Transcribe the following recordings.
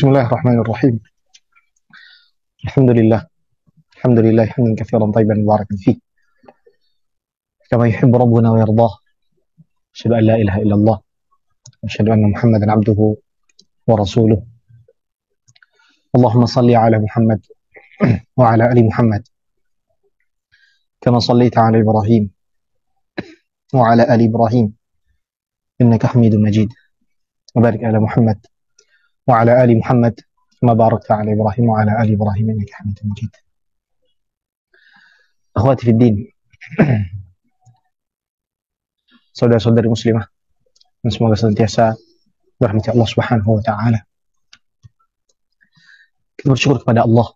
Bismillahirrahmanirrahim. Alhamdulillah. Alhamdulillah hamdan katsiran thayyiban mubarakan fih. Kama yuhibbu rabbuna wa yardah. Asyhadu an la ilaha illallah wa asyhadu anna Muhammadan abduhu wa rasuluh. Allahumma salli ala Muhammad wa ala ali Muhammad. Kama sallaita ala Ibrahim wa ala ali Ibrahim. Innaka Hamidum Majid. Wa barik ala Muhammad wa ala ali Muhammad. Kama barakta ala Ibrahim wa ala ali Ibrahim. Innaka Hamidum Majid. Akhwati fid din. Saudara-saudari muslimah, dan semoga senantiasa berahmati Allah Subhanahu wa taala. Kita bersyukur kepada Allah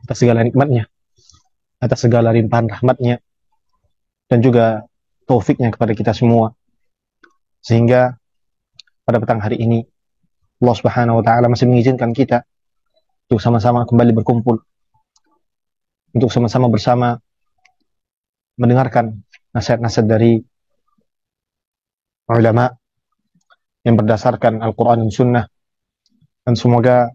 atas segala nikmatnya, atas segala limpahan rahmatnya, dan juga taufiknya kepada kita semua. Sehingga pada petang hari ini Allah Subhanahu wa taala masih mengizinkan kita untuk sama-sama kembali berkumpul, untuk sama-sama bersama mendengarkan nasihat-nasihat dari ulama yang berdasarkan Al-Quran dan Sunnah. Dan semoga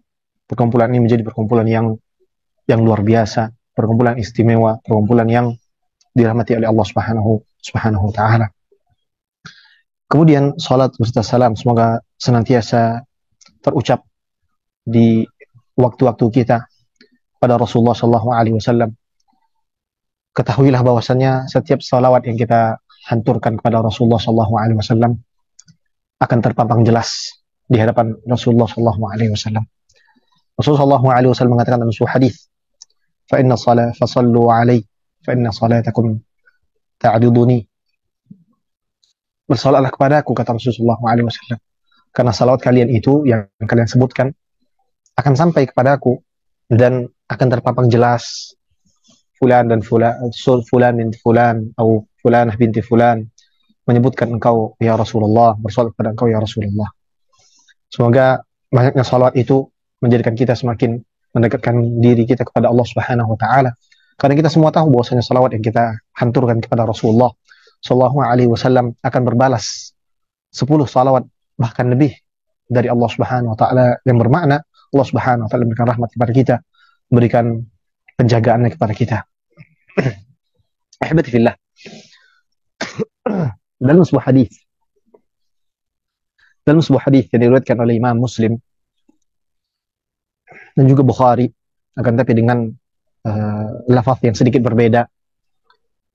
perkumpulan ini menjadi perkumpulan yang luar biasa, perkumpulan istimewa, perkumpulan yang dirahmati oleh Allah Subhanahu wa taala. Kemudian salat beserta salam semoga senantiasa terucap di waktu-waktu kita pada Rasulullah SAW. Ketahuilah bahwasannya setiap salawat yang kita hanturkan kepada Rasulullah SAW akan terpampang jelas di hadapan Rasulullah SAW. Rasulullah SAW mengatakan dalam sebuah hadis, fa inna salat fasallu alaihi fa inna salatakum ta'duduni. Bersalatlah kepadaku, kata Rasulullah SAW, karena salawat kalian itu yang kalian sebutkan akan sampai kepadaku dan akan terpampang jelas fulan dan fulan, fulan binti fulan atau fulanah binti fulan menyebutkan engkau ya Rasulullah, bersalat kepada engkau ya Rasulullah. Semoga banyaknya salawat itu menjadikan kita semakin mendekatkan diri kita kepada Allah Subhanahu wa taala. Karena kita semua tahu bahwasanya salawat yang kita hanturkan kepada Rasulullah sallallahu alaihi wasallam akan berbalas 10 salawat bahkan lebih dari Allah Subhanahu wa taala, yang bermakna Allah Subhanahu wa taala memberikan rahmat kepada kita, memberikan penjagaannya kepada kita. Ahibati fillah. Dalam sebuah hadis yang diriwayatkan oleh Imam Muslim dan juga Bukhari, akan tapi dengan lafaz yang sedikit berbeda,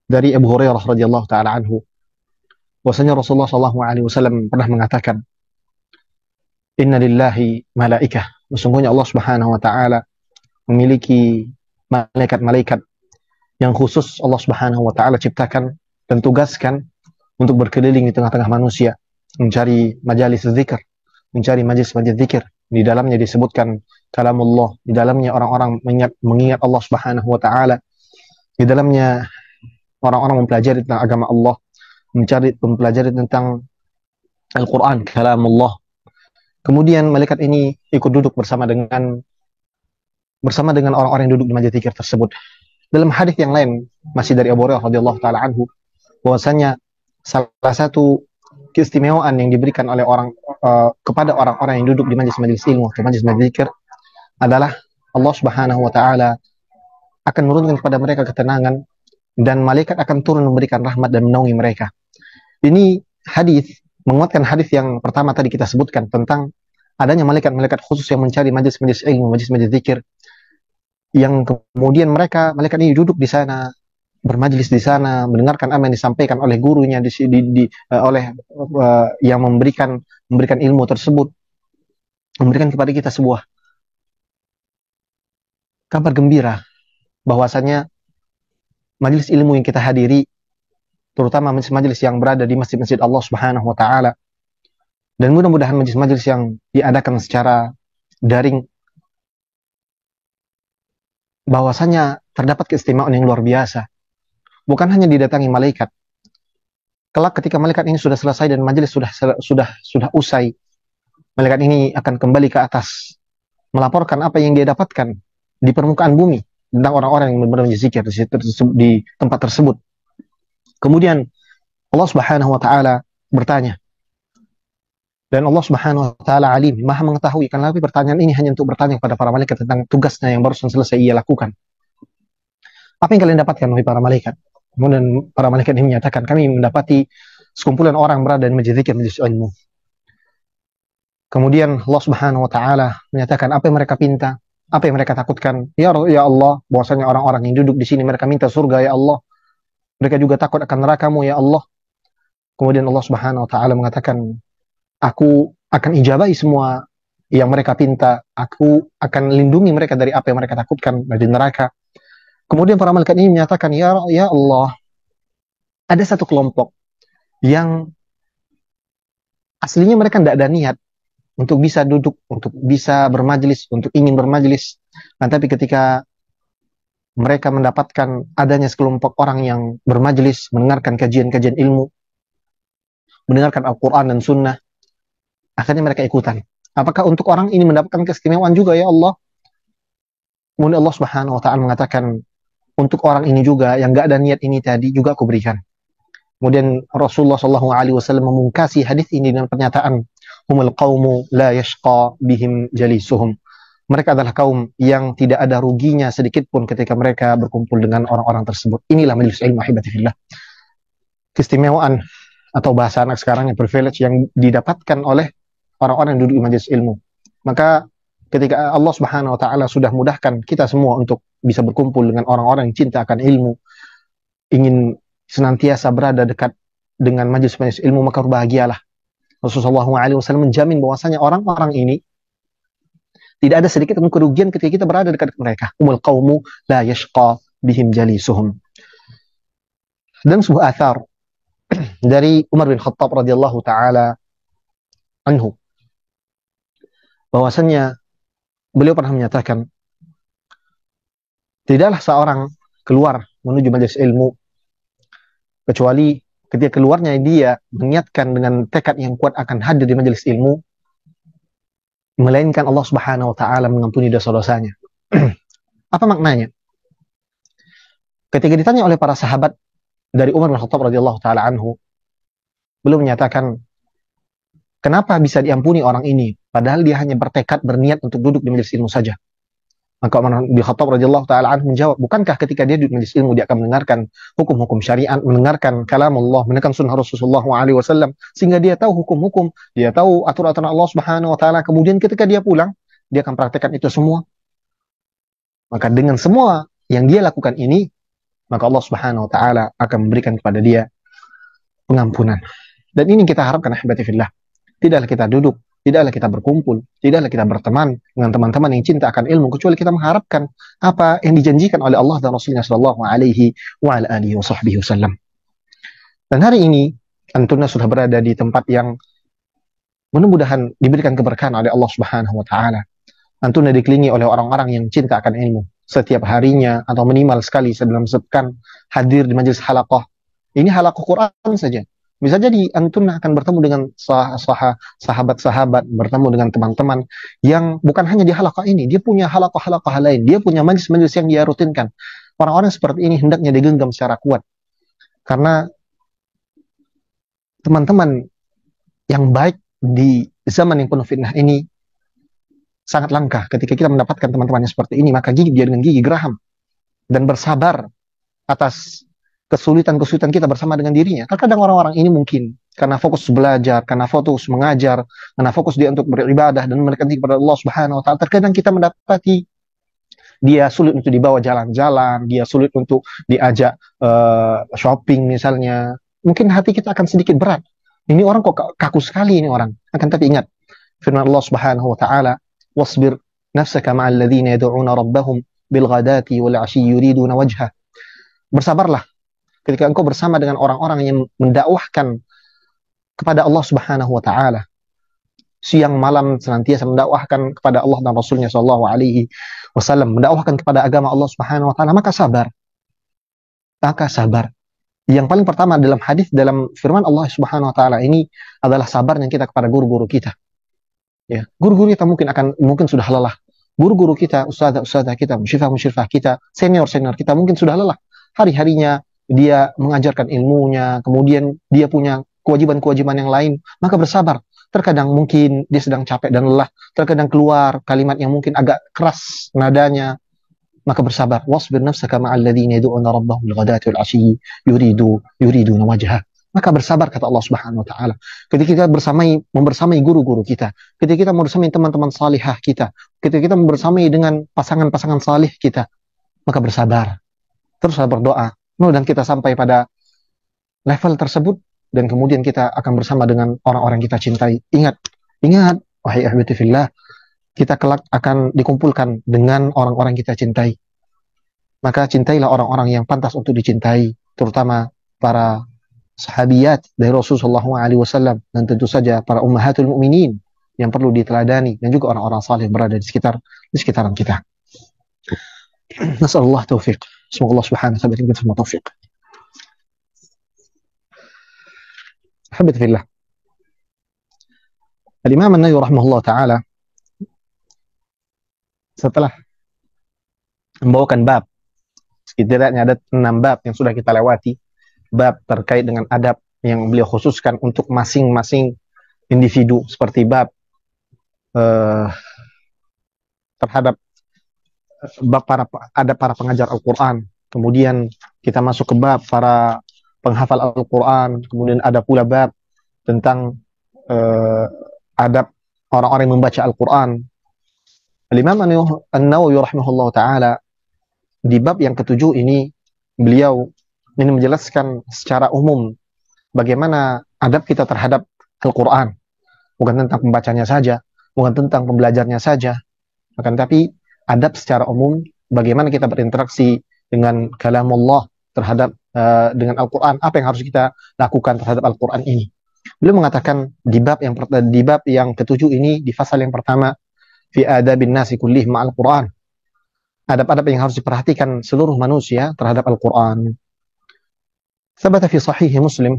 dari Abu Hurairah radhiyallahu taala anhu, bahwasanya Rasulullah sallallahu alaihi wasallam pernah mengatakan, inna lillahi malaikah, sesungguhnya Allah Subhanahu wa taala memiliki malaikat-malaikat yang khusus Allah Subhanahu wa taala ciptakan dan tugaskan untuk berkeliling di tengah-tengah manusia, mencari majalis zikir, mencari majlis-majlis zikir. Di dalamnya disebutkan kalamullah, di dalamnya orang-orang mengingat Allah Subhanahu wa taala, di dalamnya orang-orang mempelajari tentang agama Allah, mempelajari tentang Al-Quran, kalamullah. Kemudian malaikat ini ikut duduk bersama dengan orang-orang yang duduk di majelis zikir tersebut. Dalam hadis yang lain masih dari Abu Hurairah radhiyallahu taala anhu, bahwasanya salah satu keistimewaan yang diberikan oleh kepada orang-orang yang duduk di majelis-majelis ilmu atau majelis-majelis zikir adalah Allah Subhanahu wa taala akan menurunkan kepada mereka ketenangan, dan malaikat akan turun memberikan rahmat dan menaungi mereka. Ini hadis menguatkan hadis yang pertama tadi kita sebutkan tentang adanya malaikat-malaikat khusus yang mencari majelis-majelis ilmu, majelis-majelis zikir, yang kemudian malaikat ini duduk di sana, bermajlis di sana, mendengarkan apa yang disampaikan oleh gurunya oleh yang memberikan ilmu tersebut, memberikan kepada kita sebuah kabar gembira bahwasanya majelis ilmu yang kita hadiri, terutama majelis-majelis yang berada di masjid-masjid Allah Subhanahu wa taala, dan mudah-mudahan majelis-majelis yang diadakan secara daring, bahwasanya terdapat keistimewaan yang luar biasa. Bukan hanya didatangi malaikat. Kelak ketika malaikat ini sudah selesai dan majelis sudah usai, malaikat ini akan kembali ke atas, melaporkan apa yang dia dapatkan di permukaan bumi tentang orang-orang yang bermajelis zikir di tempat tersebut. Kemudian Allah Subhanahu wa taala bertanya, Dan Allah Subhanahu wa taala alim, Maha mengetahui. Karena pertanyaan ini hanya untuk bertanya kepada para malaikat tentang tugasnya yang barusan selesai ia lakukan. Apa yang kalian dapatkan wahai para malaikat? Kemudian para malaikat ini menyatakan, kami mendapati sekumpulan orang berada di majelis zikir, majelis ilmu. Kemudian Allah Subhanahu wa taala menyatakan apa yang mereka pinta, apa yang mereka takutkan. Ya Allah, bahwasanya orang-orang yang duduk di sini mereka minta surga ya Allah. Mereka juga takut akan neraka-Mu ya Allah. Kemudian Allah Subhanahu wa taala mengatakan, aku akan ijabahi semua yang mereka pinta. Aku akan lindungi mereka dari apa yang mereka takutkan, dari neraka. Kemudian para malaikat ini menyatakan, ya Allah, ada satu kelompok yang aslinya mereka tidak ada niat untuk bisa duduk, untuk bisa bermajlis, untuk ingin bermajlis. Tapi ketika mereka mendapatkan adanya sekelompok orang yang bermajlis, mendengarkan kajian-kajian ilmu, mendengarkan Al-Quran dan Sunnah, akhirnya mereka ikutan. Apakah untuk orang ini mendapatkan keistimewaan juga ya Allah? Kemudian Allah Subhanahu wa taala mengatakan, untuk orang ini juga yang gak ada niat ini tadi juga aku berikan. Kemudian Rasulullah SAW memungkasi hadis ini dengan pernyataan, humul qaumu la yashqa bihim jalisuhum. Mereka adalah kaum yang tidak ada ruginya sedikit pun ketika mereka berkumpul dengan orang-orang tersebut. Inilah majelis ilmu ahibatifillah. Keistimewaan atau bahasa anak sekarang yang privilege yang didapatkan oleh orang-orang yang duduk di majelis ilmu. Maka ketika Allah Subhanahu wa taala sudah mudahkan kita semua untuk bisa berkumpul dengan orang-orang yang cinta akan ilmu, ingin senantiasa berada dekat dengan majelis-majelis ilmu, maka berbahagialah. Rasulullah SAW menjamin bahwasanya orang-orang ini tidak ada sedikit pun kerugian ketika kita berada dekat mereka. Umul qaumu la yashqa bihim jalisuhum. Dan sebuah athar dari Umar bin Khattab radhiyallahu taala anhu, bahwasanya beliau pernah menyatakan, tidaklah seorang keluar menuju majelis ilmu kecuali ketika keluarnya dia menyiapkan dengan tekad yang kuat akan hadir di majelis ilmu, melainkan Allah Subhanahu wa taala mengampuni dosa-dosanya. Apa maknanya? Ketika ditanya oleh para sahabat dari Umar bin Khattab radhiyallahu taala anhu, beliau menyatakan, kenapa bisa diampuni orang ini padahal dia hanya bertekad berniat untuk duduk di majelis ilmu saja? Maka Umar bin Khattab radhiyallahu taala anhu menjawab, bukankah ketika dia duduk di majelis ilmu dia akan mendengarkan hukum-hukum syariat, mendengarkan kalam Allah, mendengarkan sunnah Rasulullah SAW, sehingga dia tahu hukum-hukum, dia tahu aturan-aturan Allah Subhanahu wa taala. Kemudian ketika dia pulang, dia akan praktekkan itu semua. Maka dengan semua yang dia lakukan ini, maka Allah Subhanahu wa taala akan memberikan kepada dia pengampunan. Dan ini kita harapkan ahibati fillah. Tidaklah kita duduk, tidaklah kita berkumpul, tidaklah kita berteman dengan teman-teman yang cinta akan ilmu, kecuali kita mengharapkan apa yang dijanjikan oleh Allah dan Rasulnya sallallahu alaihi wa alihi wasallam. Dan hari ini antunna sudah berada di tempat yang mudah-mudahan diberikan keberkahan oleh Allah Subhanahu wa taala. Antunna dikelilingi oleh orang-orang yang cinta akan ilmu. Setiap harinya atau minimal sekali dalam sepekan hadir di majelis halaqah. Ini halaqah Quran saja. Bisa jadi antum akan bertemu dengan sahabat-sahabat, bertemu dengan teman-teman yang bukan hanya di halaqah ini, dia punya halaqah-halaqah lain, dia punya majelis-majelis yang dia rutinkan. Orang-orang seperti ini hendaknya digenggam secara kuat. Karena teman-teman yang baik di zaman yang penuh fitnah ini sangat langka. Ketika kita mendapatkan teman-teman yang seperti ini, maka gigit dia dengan gigi geraham dan bersabar atas kesulitan-kesulitan kita bersama dengan dirinya. Terkadang orang-orang ini mungkin karena fokus belajar, karena fokus mengajar, karena fokus dia untuk beribadah dan mendekati kepada Allah Subhanahu wa taala. Terkadang kita mendapati dia sulit untuk dibawa jalan-jalan, dia sulit untuk diajak shopping misalnya. Mungkin hati kita akan sedikit berat. Ini orang kok kaku sekali ini orang. Akan tapi ingat firman Allah Subhanahu wa taala, "Wasbir nafsaka ma'al ladzina yad'una rabbahum bil ghadati wal 'ashyi yuriduna wajhah." Bersabarlah ketika engkau bersama dengan orang-orang yang mendakwahkan kepada Allah Subhanahu wa taala, siang malam senantiasa mendakwahkan kepada Allah dan Rasulnya sallallahu alaihi wasallam, mendakwahkan kepada agama Allah Subhanahu wa taala, maka sabar. Maka sabar. Yang paling pertama dalam hadis, dalam firman Allah Subhanahu wa taala ini adalah sabarnya kita kepada guru-guru kita. Ya, guru-guru kita mungkin sudah lelah. Guru-guru kita, ustazah kita, musyrifah kita, senior kita mungkin sudah lelah. Hari-harinya dia mengajarkan ilmunya, kemudian dia punya kewajiban-kewajiban yang lain, maka bersabar. Terkadang mungkin dia sedang capek dan lelah, terkadang keluar kalimat yang mungkin agak keras nadanya, maka bersabar. Wasbir nafsaka ma'al ladzina yad'una rabbahum bil ghadati wal 'ashyi yuriduna wajhah. Maka bersabar kata Allah Subhanahu wa taala. Ketika kita membersamai guru-guru kita, ketika kita membersamai teman-teman salihah kita, ketika kita membersamai dengan pasangan-pasangan salih kita, maka bersabar. Teruslah berdoa. Dan kita sampai pada level tersebut dan kemudian kita akan bersama dengan orang-orang yang kita cintai. Ingat, wahai ahbati fillah, kita kelak akan dikumpulkan dengan orang-orang yang kita cintai. Maka cintailah orang-orang yang pantas untuk dicintai, terutama para sahabiyat dari Rasulullah SAW dan tentu saja para ummahatul mukminin yang perlu diteladani dan juga orang-orang saleh berada di sekitaran kita. Nasallallahu taufiq. Semoga Allah Subhanahu wa taala berikan semua taufik. Habib fillah. Al-Imam An-Nawawi rahimahullah taala setelah membawakan bab, setidaknya ada 6 bab yang sudah kita lewati, bab terkait dengan adab yang beliau khususkan untuk masing-masing individu, seperti bab terhadap bab para pengajar Al-Quran, kemudian kita masuk ke bab para penghafal Al-Quran, kemudian ada pula bab tentang adab orang-orang yang membaca Al-Quran. Al-Imam An-Nawawi rahimahullah ta'ala di bab yang ketujuh ini beliau ini menjelaskan secara umum bagaimana adab kita terhadap Al-Quran, bukan tentang pembacanya saja, bukan tentang pembelajarnya saja, akan tapi adab secara umum, bagaimana kita berinteraksi dengan kalamullah terhadap dengan Al-Quran, apa yang harus kita lakukan terhadap Al-Quran ini. Beliau mengatakan di bab yang ketujuh ini, di pasal yang pertama, fi adabin nasi kullih ma'al Quran, adab-adab yang harus diperhatikan seluruh manusia terhadap Al-Quran. Sabata fi sahih Muslim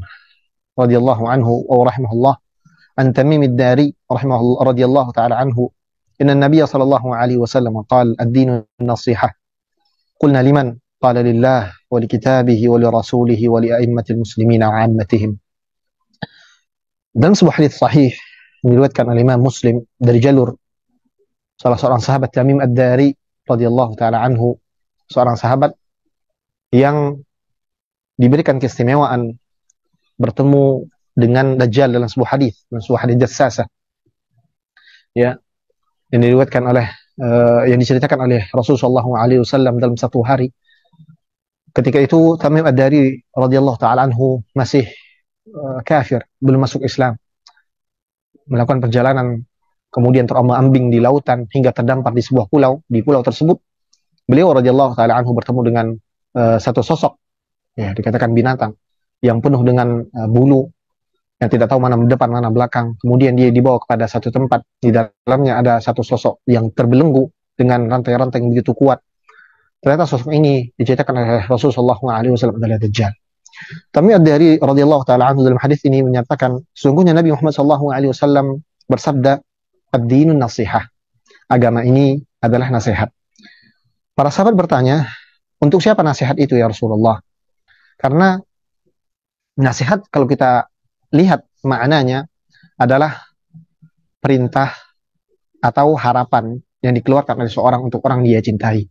radhiyallahu anhu wa rahimahullah an Tamim ad-Dari rahimahullah radhiyallahu ta'ala anhu, inna an-nabiy sallallahu alaihi wasallam qala ad-dinu an-nasihah. Qulna liman? Qala lillah wa li kitabihi wa li rasulihi wa li a'immatil muslimina wa 'ammatihim. Dan sebuah hadis sahih diriwayatkan oleh Imam Muslim dari jalur salah seorang sahabat Tamim ad-Dari radhiyallahu taala anhu, seorang sahabat yang diberikan keistimewaan bertemu dengan Dajjal dalam sebuah hadis jassasah. Ya, yang diriwayatkan oleh yang diceritakan oleh Rasulullah SAW dalam satu hari. Ketika itu Tamim ad-Dari radhiyallahu taala anhu masih kafir, belum masuk Islam, melakukan perjalanan, kemudian terombang-ambing di lautan hingga terdampar di sebuah pulau. Di pulau tersebut beliau radhiyallahu taala anhu bertemu dengan satu sosok, ya dikatakan binatang yang penuh dengan bulu, yang tidak tahu mana depan mana belakang. Kemudian dia dibawa kepada satu tempat, di dalamnya ada satu sosok yang terbelenggu dengan rantai-rantai yang begitu kuat. Ternyata sosok ini diceritakan oleh Rasulullah SAW adalah Dajjal. Tamim ad-Dari radhiyallahu taala anhu dalam hadis ini menyatakan, sungguhnya Nabi Muhammad SAW bersabda, ad-dinun nasihah, agama ini adalah nasihat. Para sahabat bertanya, untuk siapa nasihat itu ya Rasulullah? Karena nasihat kalau kita lihat maknanya adalah perintah atau harapan yang dikeluarkan oleh seorang untuk orang dia cintai.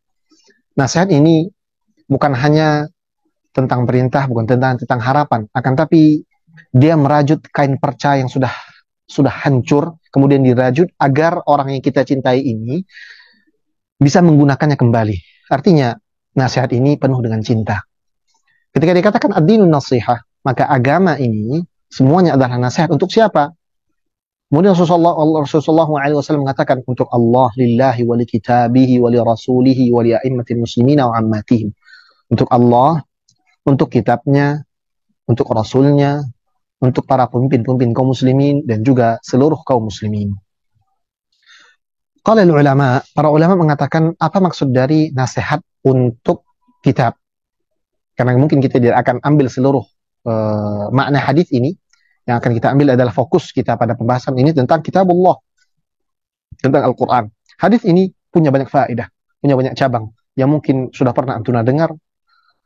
Nasihat ini bukan hanya tentang perintah, bukan tentang harapan, akan tapi dia merajut kain perca yang sudah hancur, kemudian dirajut agar orang yang kita cintai ini bisa menggunakannya kembali. Artinya nasihat ini penuh dengan cinta. Ketika dikatakan ad-dinun nasihah, maka agama ini semuanya adalah nasihat untuk siapa? Kemudian Rasulullah SAW mengatakan untuk Allah, lillahi wa li kitabihi wa li rasulihi wa li a'immatil muslimina wa 'ammatihim. Untuk Allah, untuk kitabnya, untuk rasulnya, untuk para pemimpin-pemimpin kaum muslimin dan juga seluruh kaum muslimin. Qala ulama, para ulama mengatakan apa maksud dari nasihat untuk kitab? Karena mungkin kita tidak akan ambil seluruh makna hadis ini. Yang akan kita ambil adalah fokus kita pada pembahasan ini tentang kitabullah, tentang Al-Quran. Hadis ini punya banyak faedah, punya banyak cabang yang mungkin sudah pernah antum dengar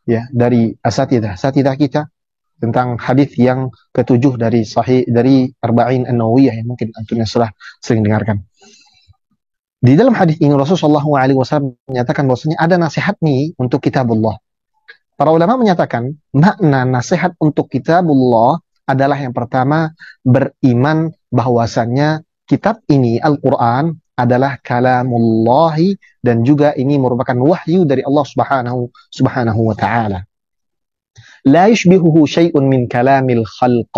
ya dari asatidah kita, tentang hadis yang ketujuh dari Arba'in An-Nawawiyah yang mungkin antum sudah sering dengarkan. Di dalam hadis ini Rasulullah SAW menyatakan bahwasanya ada nasihat nih untuk kitabullah. Para ulama menyatakan makna nasihat untuk kitabullah adalah yang pertama beriman bahwasannya kitab ini Al-Quran adalah kalamullahi dan juga ini merupakan wahyu dari Allah Subhanahu wa taala. La yushbihuhu syai'un min kalamil khalq.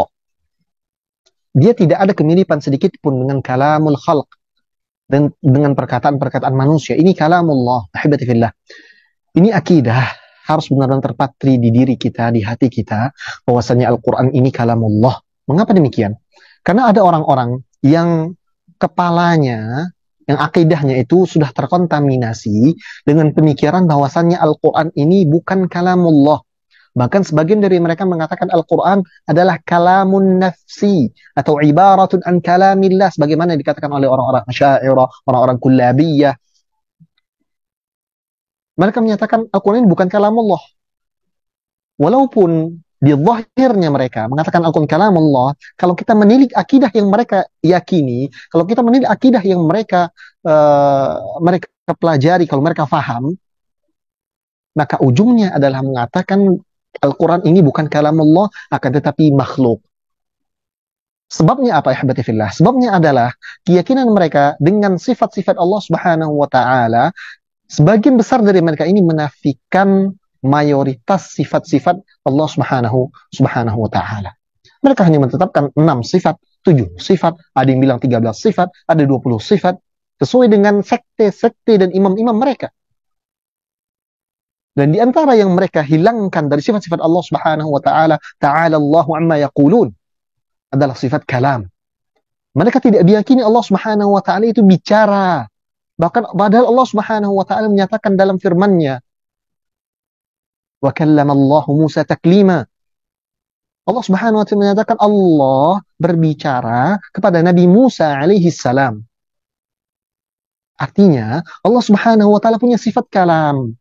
Dia tidak ada kemiripan sedikit pun dengan kalamul khalq dan dengan perkataan-perkataan manusia. Ini kalamullah, ahibati fillah. Ini akidah harus benar-benar terpatri di diri kita, di hati kita, bahwasanya Al-Quran ini kalamullah. Mengapa demikian? Karena ada orang-orang yang kepalanya, yang akidahnya itu sudah terkontaminasi dengan pemikiran bahwasannya Al-Quran ini bukan kalamullah. Bahkan sebagian dari mereka mengatakan Al-Quran adalah kalamun nafsi atau ibaratun an kalamillah, sebagaimana dikatakan oleh orang-orang Asy'ariyah, orang-orang Kullabiyah. Mereka menyatakan Al-Quran ini bukan kalamullah. Walaupun di zahirnya mereka mengatakan Al-Quran kalamullah, kalau kita menilik akidah yang mereka yakini, kalau kita menilik akidah yang mereka pelajari, kalau mereka faham, maka ujungnya adalah mengatakan Al-Quran ini bukan kalamullah, akan tetapi makhluk. Sebabnya apa ya habati fillah? Sebabnya adalah keyakinan mereka dengan sifat-sifat Allah Subhanahu wa taala. Sebagian besar dari mereka ini menafikan mayoritas sifat-sifat Allah Subhanahu wa taala. Mereka hanya menetapkan 6 sifat, 7 sifat, ada yang bilang 13 sifat, ada 20 sifat, sesuai dengan sekte-sekte dan imam-imam mereka. Dan di antara yang mereka hilangkan dari sifat-sifat Allah Subhanahu wa taala, ta'ala Allahu amma yaqulun, adalah sifat kalam. Mereka tidak diyakini Allah Subhanahu wa taala itu bicara. Bahkan padahal Allah Subhanahu wa taala menyatakan dalam firman-Nya, wa kallama Allahu Musa taklima. Allah Subhanahu wa taala menyatakan Allah berbicara kepada Nabi Musa alaihi salam. Artinya Allah Subhanahu wa taala punya sifat kalam.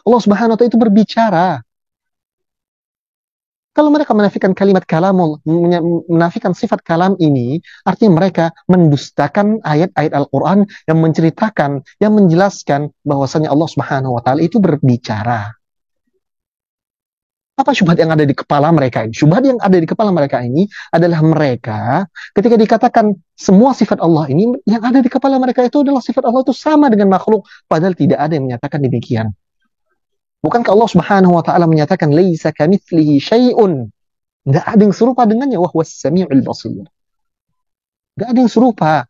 Allah Subhanahu wa taala itu berbicara. Kalau mereka menafikan kalimat kalam, menafikan sifat kalam ini, artinya mereka mendustakan ayat-ayat Al-Quran yang menceritakan, yang menjelaskan bahwasanya Allah Subhanahu wa taala itu berbicara. Apa syubhat yang ada di kepala mereka ini? Syubhat yang ada di kepala mereka ini adalah mereka ketika dikatakan semua sifat Allah ini, yang ada di kepala mereka itu adalah sifat Allah itu sama dengan makhluk, padahal tidak ada yang menyatakan demikian. Bukankah Allah Subhanahu wa taala menyatakan laisa kamitslihi syai'un? Enggak ada yang serupa dengannya, wa huwas samiul basir. Enggak ada yang serupa.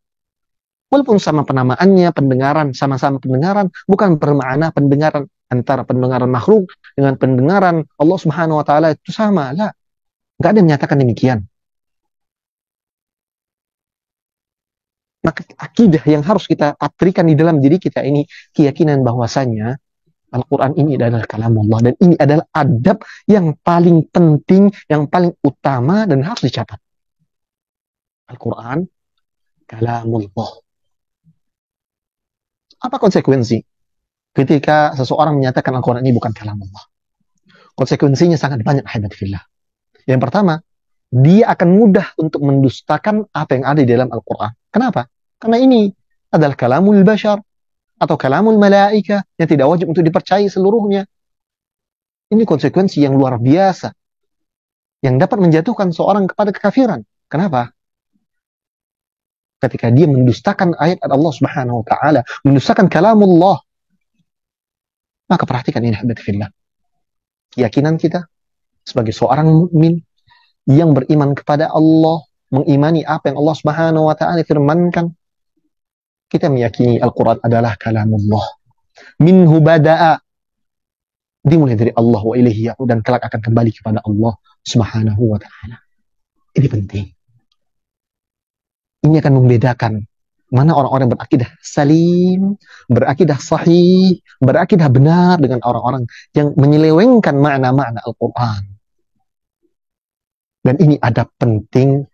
Walaupun sama penamaannya, pendengaran, sama-sama pendengaran, bukan bermakna pendengaran antara pendengaran makhluk dengan pendengaran Allah Subhanahu wa taala itu sama. Lah. Enggak ada yang menyatakan demikian. Maka akidah yang harus kita patrikan di dalam diri kita ini, keyakinan bahwasanya Al-Quran ini adalah kalamullah, dan ini adalah adab yang paling penting, yang paling utama dan harus dicatat. Al-Quran kalamullah. Apa konsekuensi ketika seseorang menyatakan Al-Quran ini bukan kalamullah? Konsekuensinya sangat banyak, habibat fillah. Yang pertama, dia akan mudah untuk mendustakan apa yang ada di dalam Al-Quran. Kenapa? Karena ini adalah kalamul bashar atau kalamul malaika yang tidak wajib untuk dipercayai seluruhnya. Ini konsekuensi yang luar biasa yang dapat menjatuhkan seorang kepada kekafiran. Kenapa? Ketika dia mendustakan ayat Allah Subhanahu wa taala, mendustakan kalamullah. Maka perhatikan ini habibat fillah. Keyakinan kita sebagai seorang mukmin yang beriman kepada Allah, mengimani apa yang Allah Subhanahu wa taala firmankan, kita meyakini Al-Quran adalah kalamullah. Minhu bada'a. Dimulai dari Allah wa ilaihi ya'ud, dan kelak akan kembali kepada Allah Subhanahu wa ta'ala. Ini penting. Ini akan membedakan mana orang-orang berakidah salim, berakidah sahih, berakidah benar dengan orang-orang yang menyelewengkan makna-makna Al-Quran. Dan ini adab penting,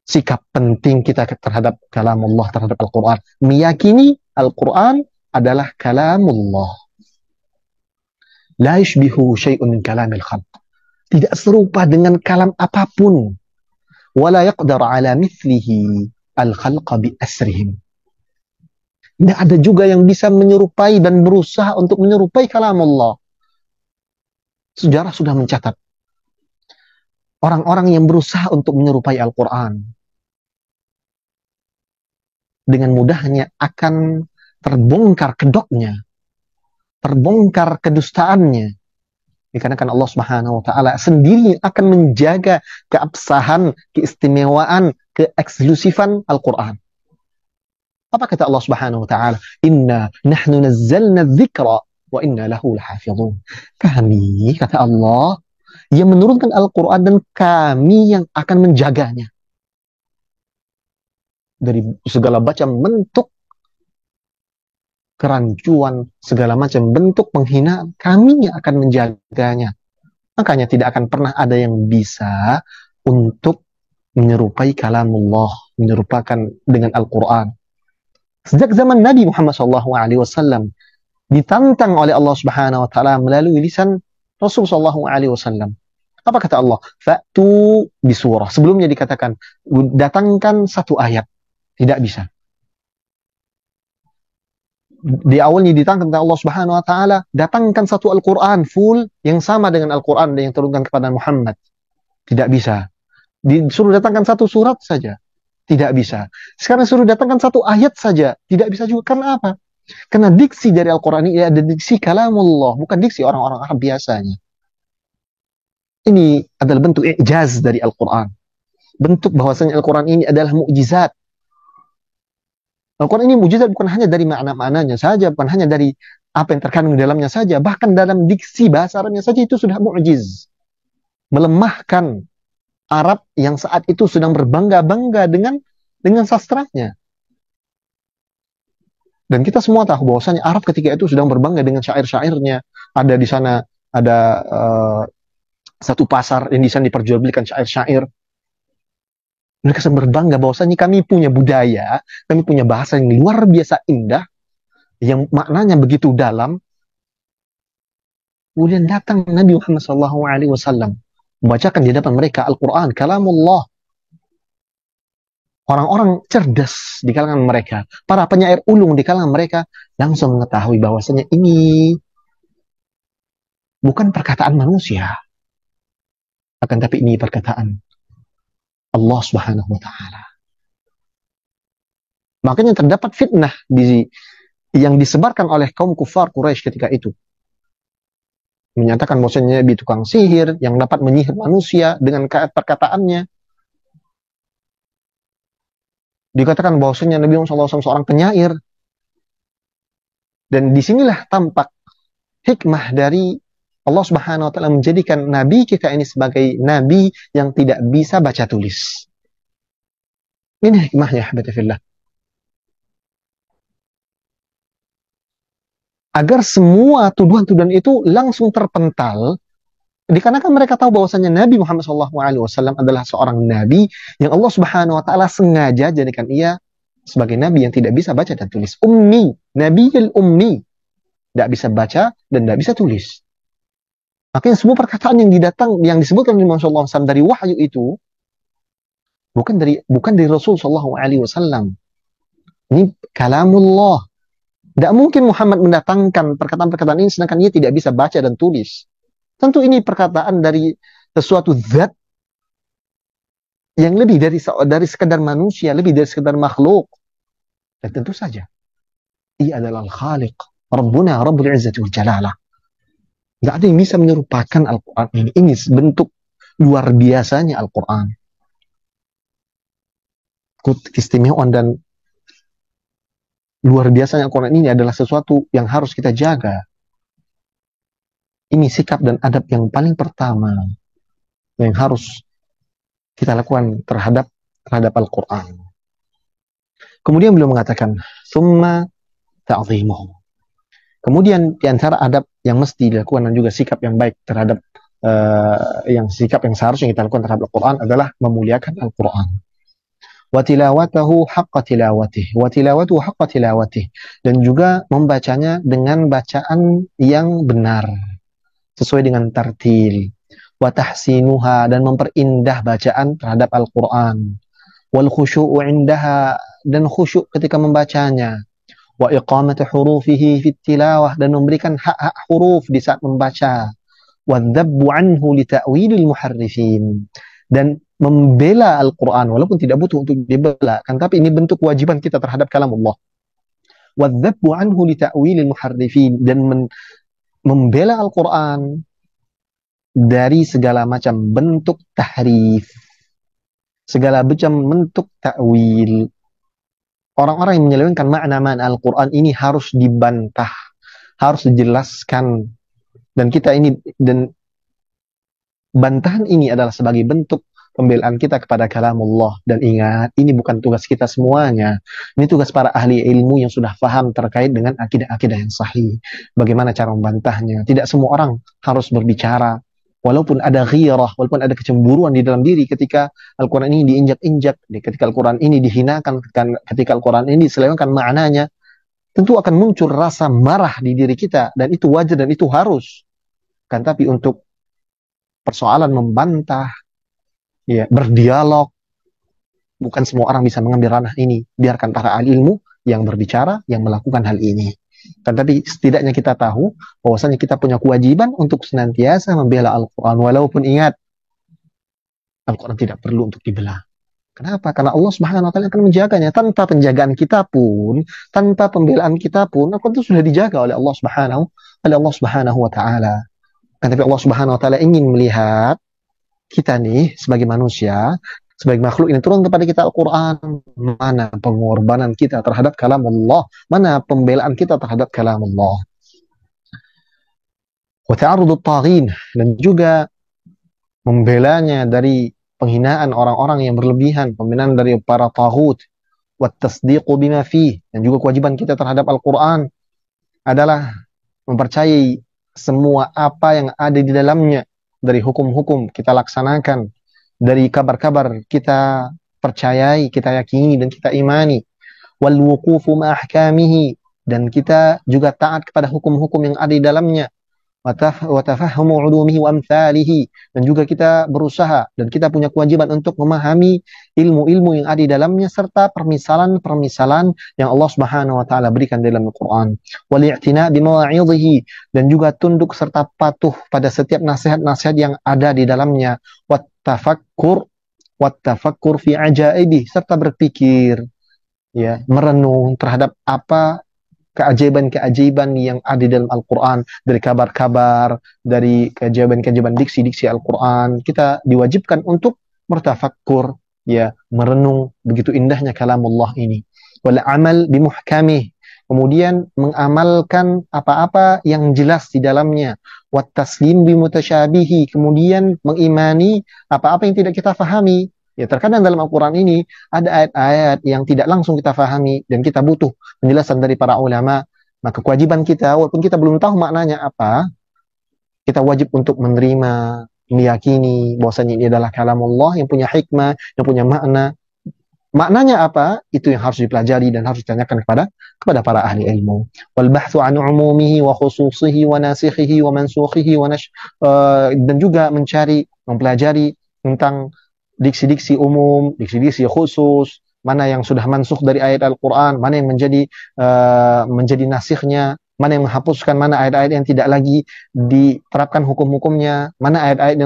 sikap penting kita terhadap kalamullah, terhadap Al-Quran. Meyakini Al-Quran adalah kalamullah. La yushbihu syai'un min kalamil khalq. Tidak serupa dengan kalam apapun. Wala yaqdar ala mithlihi al-khalqa bi asrihim. Tidak ada juga yang bisa menyerupai dan berusaha untuk menyerupai kalam Allah. Sejarah sudah mencatat orang-orang yang berusaha untuk menyerupai Al-Quran dengan mudahnya akan terbongkar kedoknya, terbongkar kedustaannya. Dikarenakan Allah Subhanahu wa taala sendiri akan menjaga keabsahan, keistimewaan, keeksklusifan Al-Quran. Apa kata Allah Subhanahu wa taala? Inna nahnu nazzalna dzikra wa inna lahu lahafizun. Kami, kata Allah, yang menurunkan Al-Quran dan kami yang akan menjaganya dari segala macam bentuk kerancuan, segala macam bentuk penghinaan, kami yang akan menjaganya. Makanya tidak akan pernah ada yang bisa untuk menyerupai kalamullah, menyerupakan dengan Al-Quran. Sejak zaman Nabi Muhammad SAW ditantang oleh Allah Subhanahu wa taala melalui lisan Rasul sallallahu alaihi wasallam. Apa kata Allah? Fa'tu bisurah. Sebelumnya dikatakan datangkan satu ayat. Tidak bisa. Di awalnya ditantang oleh Allah Subhanahu wa taala, datangkan satu Al-Qur'an full yang sama dengan Al-Qur'an yang turunkan kepada Muhammad. Tidak bisa. Disuruh datangkan satu surat saja. Tidak bisa. Sekarang suruh datangkan satu ayat saja. Tidak bisa juga. Karena apa? Karena diksi dari Al-Quran ini ada diksi kalamullah, bukan diksi orang-orang Arab biasanya. Ini adalah bentuk i'jaz dari Al-Quran. Bentuk bahwasanya Al-Quran ini adalah mukjizat. Al-Quran ini mukjizat bukan hanya dari makna-maknanya saja, bukan hanya dari apa yang terkandung di dalamnya saja, bahkan dalam diksi bahasa Arabnya saja itu sudah mukjiz. Melemahkan Arab yang saat itu sedang berbangga-bangga dengan sastranya. Dan kita semua tahu bahwasanya Arab ketika itu sedang berbangga dengan syair-syairnya. Ada di sana ada satu pasar yang di sana diperjualbelikan syair-syair. Mereka sedang berbangga bahwasanya kami punya budaya, kami punya bahasa yang luar biasa indah, yang maknanya begitu dalam. Kemudian datang Nabi Muhammad SAW membacakan di hadapan mereka Al-Quran, kalamullah. Orang-orang cerdas di kalangan mereka, para penyair ulung di kalangan mereka, langsung mengetahui bahwasanya ini bukan perkataan manusia, akan tapi ini perkataan Allah Subhanahu wa taala. Makanya terdapat fitnah yang disebarkan oleh kaum kufar Quraisy ketika itu. Menyatakan bahwasanya Nabi tukang sihir yang dapat menyihir manusia dengan perkataannya. Dikatakan bahwasanya Nabi Muhammad SAW seorang penyair. Dan disinilah tampak hikmah dari Allah Subhanahu wa taala menjadikan nabi kita ini sebagai nabi yang tidak bisa baca tulis. Ini hikmahnya, habibati fillah. Agar semua tuduhan-tuduhan itu langsung terpental, dikarenakan mereka tahu bahwasanya Nabi Muhammad SAW adalah seorang nabi yang Allah Subhanahu wa taala sengaja jadikan ia sebagai nabi yang tidak bisa baca dan tulis. Ummi, nabiyul ummi. Tidak bisa baca dan tidak bisa tulis. Makanya semua perkataan yang disebutkan oleh Rasulullah SAW dari wahyu itu bukan dari Rasul SAW. Ini kalamullah. Tidak mungkin Muhammad mendatangkan perkataan-perkataan ini sedangkan ia tidak bisa baca dan tulis. Tentu ini perkataan dari sesuatu zat yang lebih dari sekedar manusia, lebih dari sekedar makhluk. Dan tentu saja ia adalah Al-Khaliq, Rabbuna Rabbul Izzati wal Jalalah. Tidak ada yang bisa menyerupakan Al-Quran ini. Ini bentuk luar biasanya Al-Quran. Keistimewaan dan luar biasanya Al-Quran ini adalah sesuatu yang harus kita jaga. Ini sikap dan adab yang paling pertama yang harus kita lakukan terhadap Al-Quran. Kemudian beliau mengatakan, "Tsumma ta'zimuhu." Kemudian di antara adab yang mesti dilakukan dan juga sikap yang baik terhadap sikap yang seharusnya kita lakukan terhadap Al-Quran adalah memuliakan Al-Quran. Wa tilawatahu haqqa tilawatih. Wa tilawatuhu haqqa tilawatih. Dan juga membacanya dengan bacaan yang benar. Sesuai dengan tartil. wa tahsinuha, dan memperindah bacaan terhadap Al-Quran, wal khusyu'u indaha, dan khusyuk ketika membacanya, wa iqamati hurufihi fit tilawah, dan memberikan hak-hak huruf di saat membaca, wa dzabbu anhu li ta'wilil muharrifin, dan membela Al-Quran walaupun tidak butuh untuk dibela, kan, tapi ini bentuk kewajiban kita terhadap kalam Allah. Wa dzabbu anhu li ta'wilil muharrifin, dan membela Al-Quran dari segala macam bentuk tahrif, segala macam bentuk takwil. Orang-orang yang menyelewengkan makna-makna Al-Quran ini harus dibantah, harus dijelaskan. Dan kita ini, dan bantahan ini adalah sebagai bentuk pembelaan kita kepada kalamullah. Dan ingat, ini bukan tugas kita semuanya. Ini tugas para ahli ilmu yang sudah paham terkait dengan akidah-akidah yang sahih. Bagaimana cara membantahnya. Tidak semua orang harus berbicara. Walaupun ada ghirah, walaupun ada kecemburuan di dalam diri ketika Al-Quran ini diinjak-injak, ketika Al-Quran ini dihinakan, ketika Al-Quran ini diselewengkan maknanya, tentu akan muncul rasa marah di diri kita, dan itu wajar dan itu harus. Kan, tapi untuk persoalan membantah, ya, berdialog, bukan semua orang bisa mengambil ranah ini. Biarkan para ahli ilmu yang berbicara, yang melakukan hal ini. Tetapi setidaknya kita tahu bahwasanya kita punya kewajiban untuk senantiasa membela Al-Quran. Walaupun ingat, Al-Quran tidak perlu untuk dibela. Kenapa? Karena Allah Subhanahu wa taala akan menjaganya. Tanpa penjagaan kita pun, tanpa pembelaan kita pun, Al-Quran itu sudah dijaga oleh Allah Subhanahu wa taala. Tapi Allah Subhanahu wa taala ingin melihat kita nih sebagai manusia, sebagai makhluk yang turun kepada kita Al-Quran, mana pengorbanan kita terhadap kalam Allah, mana pembelaan kita terhadap kalam Allah. Wa ta'arudut taghin, dan juga membelanya dari penghinaan orang-orang yang berlebihan, pembelaan dari para taghut, wa tasdiqu bima fih, dan juga kewajiban kita terhadap Al-Quran adalah mempercayai semua apa yang ada di dalamnya, dari hukum-hukum kita laksanakan, dari kabar-kabar kita percayai, kita yakini dan kita imani. Wal wuqufu ma ahkamihi, dan kita juga taat kepada hukum-hukum yang ada di dalamnya. Wa tafahhumu ulumihi wa amthalihi, dan juga kita berusaha dan kita punya kewajiban untuk memahami ilmu-ilmu yang ada di dalamnya, serta permisalan-permisalan yang Allah Subhanahu wa taala berikan dalam Al-Qur'an. Wal i'tina bi mawa'idhihi, dan juga tunduk serta patuh pada setiap nasihat-nasihat yang ada di dalamnya. Wat tafakkur fi ajaibi, serta berpikir, ya, merenung terhadap apa keajaiban-keajaiban yang ada di dalam Al-Quran, dari kabar-kabar, dari keajaiban-keajaiban diksi-diksi Al-Quran. Kita diwajibkan untuk bertafakkur, ya, merenung begitu indahnya kalamullah ini. Wal amal bimuhkamih, kemudian mengamalkan apa-apa yang jelas di dalamnya. Wat taslim bimutasyabihi, kemudian mengimani apa-apa yang tidak kita fahami. Ya, terkadang dalam Al-Quran ini ada ayat-ayat yang tidak langsung kita fahami dan kita butuh penjelasan dari para ulama. Maka kewajiban kita, walaupun kita belum tahu maknanya apa, kita wajib untuk menerima, meyakini bahwasanya ini adalah kalamullah yang punya hikmah, yang punya makna. Maknanya apa? Itu yang harus dipelajari dan harus ditanyakan kepada para ahli ilmu. Wal bahthu an umumihi wa khususihi wa nasikhihi wa mansukhihi dan juga mempelajari tentang diksi-diksi umum, diksi-diksi khusus, mana yang sudah mansukh dari ayat Al-Quran, mana yang menjadi nasikhnya, mana yang menghapuskan, mana ayat-ayat yang tidak lagi diterapkan hukum-hukumnya, mana ayat-ayat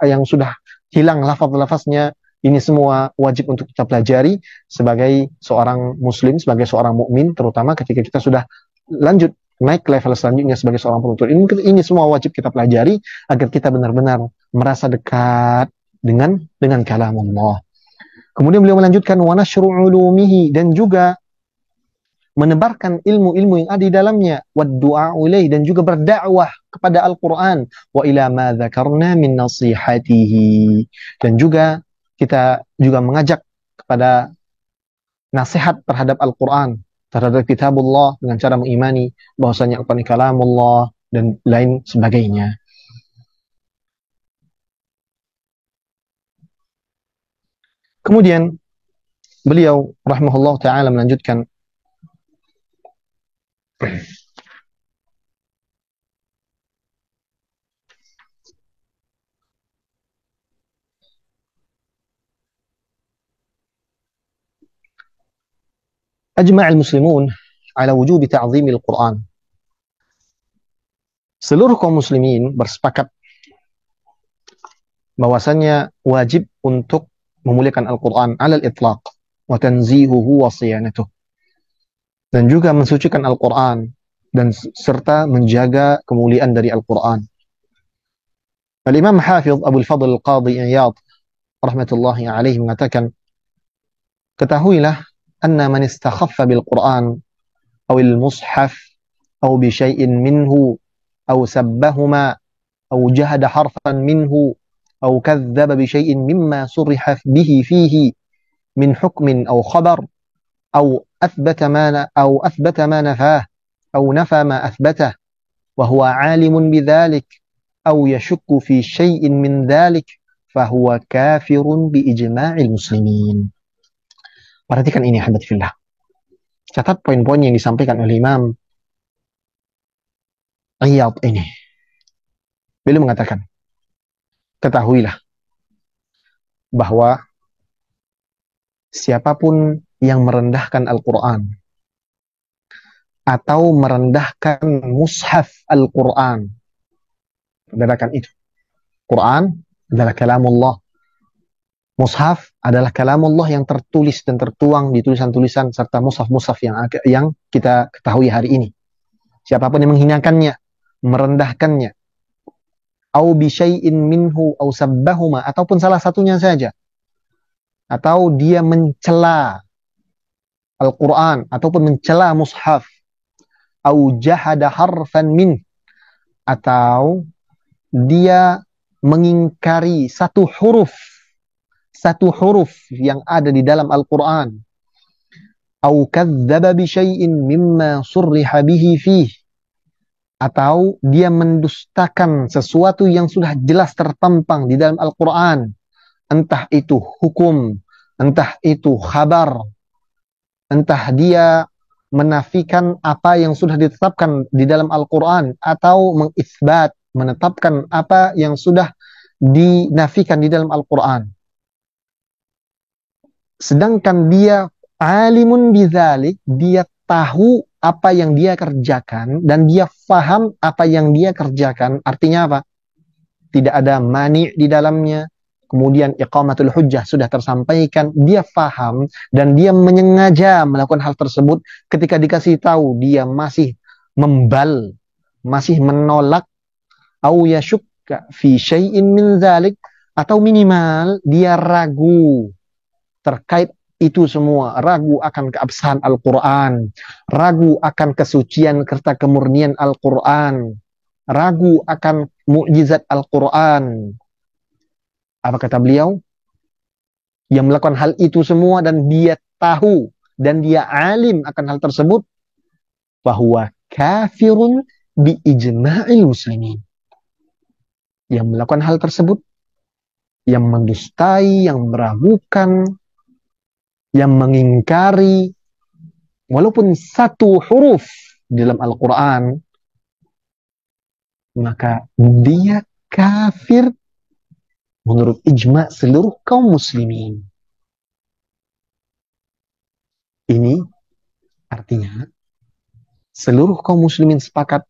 yang sudah hilang lafaz-lafaznya. Ini semua wajib untuk kita pelajari sebagai seorang muslim, sebagai seorang mukmin, terutama ketika kita sudah lanjut naik level selanjutnya sebagai seorang penuntut. Ini semua wajib kita pelajari agar kita benar-benar merasa dekat dengan kalam Allah. Kemudian beliau melanjutkan wa nashru ulumihi, dan juga menebarkan ilmu-ilmu yang ada di dalamnya, wa du'a ilaih, dan juga berdakwah kepada Al-Qur'an, wa ila ma dzakarna min nasihatihi, dan juga kita juga mengajak kepada nasihat terhadap Al-Qur'an, terhadap kitabullah, dengan cara mengimani bahwasanya Al-Qur'an kalamullah dan lain sebagainya. Kemudian beliau rahimahullah ta'ala melanjutkan, Ajma'al muslimun ala wujubi ta'zimil Qur'an. Seluruh kaum muslimin bersepakat bahwasannya wajib untuk memuliakan Al-Quran alal itlaq wa tanzihuhu wa siyanatuh, dan juga mensucikan Al-Quran dan serta menjaga kemuliaan dari Al-Quran. Al-Imam Hafiz Abdul Fadl Al-Qadhi Iyad rahmatullahi alaihi mengatakan, ketahuilah anna man istakhaffa bil Quran awil mushaf aw bi syai'in minhu aw sabbahuma aw jahada harfan minhu aw kadzdzaba bi syai'in mimma surriha bihi fihi min hukmin aw khabar أو أثبت ما نفاه أو نفى ما أثبته وهو عالم بذلك أو يشك في شيء من ذلك فهو كافر بإجماع المسلمين. Perhatikan ini, ahibati fillah. Catat poin-poin yang disampaikan oleh Imam Iyad ini. Beliau mengatakan, ketahuilah bahwa siapapun yang merendahkan Al-Quran atau merendahkan mushaf Al-Quran, bedakan itu. Quran adalah kalamullah, mushaf adalah kalamullah yang tertulis dan tertuang di tulisan-tulisan serta mushaf-mushaf yang kita ketahui hari ini. Siapapun yang menghinakannya, merendahkannya, au bi syai'in minhu au sabbahuma, ataupun salah satunya saja, atau dia mencela Al-Quran ataupun mencela mushaf, au jahada harfan min, atau dia mengingkari satu huruf yang ada di dalam Al-Quran, au kadzdzaba bi syai'in mimma surriha bihi fih, atau dia mendustakan sesuatu yang sudah jelas terpampang di dalam Al-Quran, entah itu hukum, entah itu khabar, entah dia menafikan apa yang sudah ditetapkan di dalam Al-Quran, atau mengisbat, menetapkan apa yang sudah dinafikan di dalam Al-Quran. Sedangkan dia alimun bidzalik, dia tahu apa yang dia kerjakan dan dia faham apa yang dia kerjakan. Artinya apa? Tidak ada mani' di dalamnya. Kemudian iqamatul hujjah sudah tersampaikan, dia faham dan dia menyengaja melakukan hal tersebut. Ketika dikasih tahu dia masih membal, masih menolak, au yashukka fi syai'in min dzalik, atau minimal dia ragu terkait itu semua, ragu akan keabsahan Al-Quran, ragu akan kesucian serta kemurnian Al-Quran, ragu akan mukjizat Al-Quran. Apa kata beliau? Yang melakukan hal itu semua dan dia tahu dan dia alim akan hal tersebut, bahwa kafirun bi ijma'il muslimin. Yang melakukan hal tersebut, yang mendustai, yang meragukan, yang mengingkari walaupun satu huruf dalam Al-Quran, maka dia kafir menurut ijma' seluruh kaum muslimin. Ini artinya seluruh kaum muslimin sepakat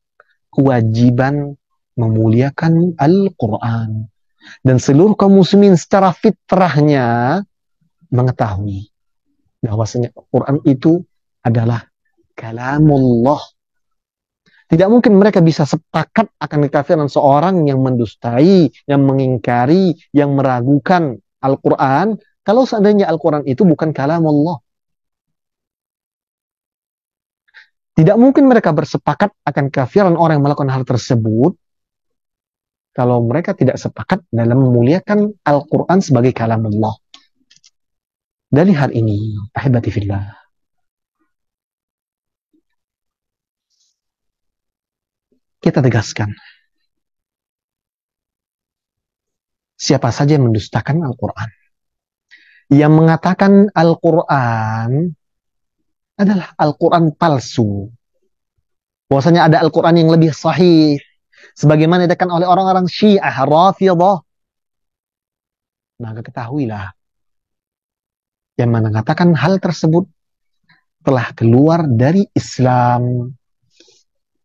kewajiban memuliakan Al-Quran. Dan seluruh kaum muslimin secara fitrahnya mengetahui bahwasanya Al-Quran itu adalah kalamullah. Tidak mungkin mereka bisa sepakat akan kekafiran seorang yang mendustai, yang mengingkari, yang meragukan Al-Quran, kalau seandainya Al-Quran itu bukan kalamullah. Tidak mungkin mereka bersepakat akan kekafiran orang yang melakukan hal tersebut, kalau mereka tidak sepakat dalam memuliakan Al-Quran sebagai kalamullah. Dari hal ini, ahibati fillah, kita tegaskan, siapa saja yang mendustakan Al-Quran, yang mengatakan Al-Quran adalah Al-Quran palsu, bahwasanya ada Al-Quran yang lebih sahih, sebagaimana dikatakan oleh orang-orang Syiah, Rafidhah, maka ketahuilah, yang mengatakan hal tersebut telah keluar dari Islam.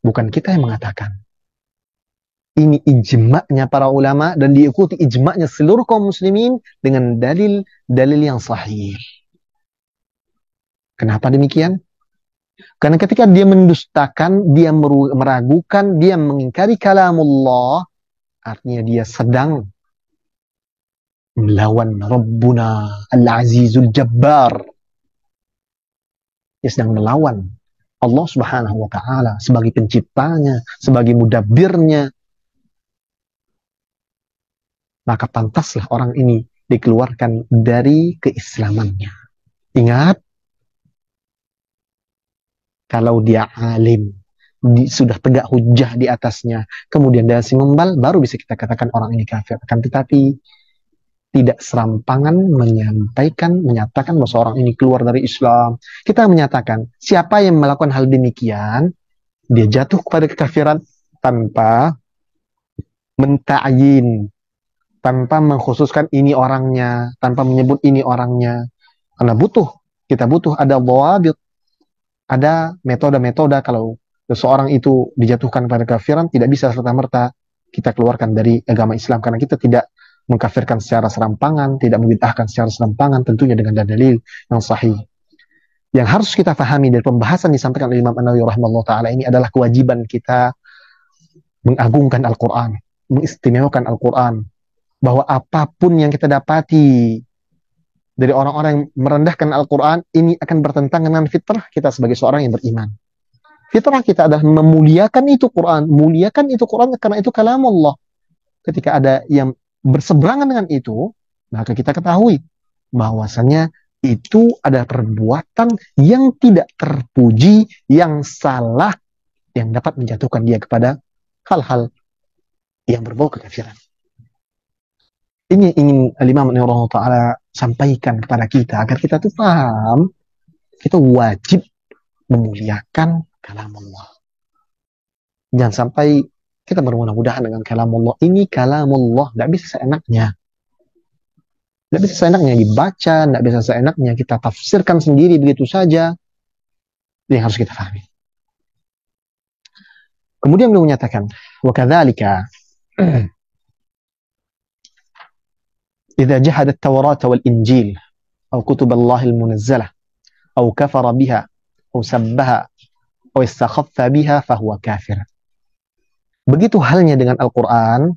Bukan kita yang mengatakan. Ini ijma'nya para ulama dan diikuti ijma'nya seluruh kaum muslimin dengan dalil-dalil yang sahih. Kenapa demikian? Karena ketika dia mendustakan, dia meragukan, dia mengingkari kalamullah, artinya dia sedang melawan Rabbuna Al-Azizul Jabbar. Dia sedang melawan Allah Subhanahu wa taala sebagai penciptanya, sebagai mudabbirnya. Maka pantaslah orang ini dikeluarkan dari keislamannya. Ingat, kalau dia alim, sudah tegak hujah di atasnya, kemudian dia masih membal, baru bisa kita katakan orang ini kafir. Akan tetapi tidak serampangan menyatakan bahwa seorang ini keluar dari Islam. Kita menyatakan siapa yang melakukan hal demikian, dia jatuh kepada kekafiran tanpa menta'yin, tanpa mengkhususkan ini orangnya, tanpa menyebut ini orangnya. Karena kita butuh ada dhawabit, ada metode-metode kalau seseorang itu dijatuhkan pada kafiran, tidak bisa serta-merta kita keluarkan dari agama Islam, karena kita tidak mengkafirkan secara serampangan, tidak membid'ahkan secara serampangan, tentunya dengan dalil yang sahih. Yang harus kita pahami dari pembahasan disampaikan oleh Imam An-Nawawi rahimahullah ta'ala ini adalah kewajiban kita mengagungkan Al-Quran, mengistimewakan Al-Quran, bahwa apapun yang kita dapati dari orang-orang yang merendahkan Al-Quran, ini akan bertentangan dengan fitrah kita sebagai seorang yang beriman. Fitrah kita adalah memuliakan itu Quran, muliakan itu Quran karena itu kalamullah. Ketika ada yang berseberangan dengan itu, maka kita ketahui bahwasanya itu adalah perbuatan yang tidak terpuji, yang salah, yang dapat menjatuhkan dia kepada hal-hal yang berbau kekafiran. Ini ingin Imam An-Nawawi ta'ala sampaikan kepada kita agar kita tuh paham, kita wajib memuliakan kalamullah. Jangan sampai kita bermudah-mudahan dengan kalamullah. Ini kalamullah, tidak bisa seenaknya. Tidak bisa seenaknya dibaca, tidak bisa seenaknya kita tafsirkan sendiri begitu saja. Ini yang harus kita pahami. Kemudian beliau menyatakan, wa kadzalika إذا جحد التوراة والإنجيل أو كتب الله المنزلة أو كفر بها أو سبها أو استخف بها فهو كافر. Begitu halnya dengan Al-Quran,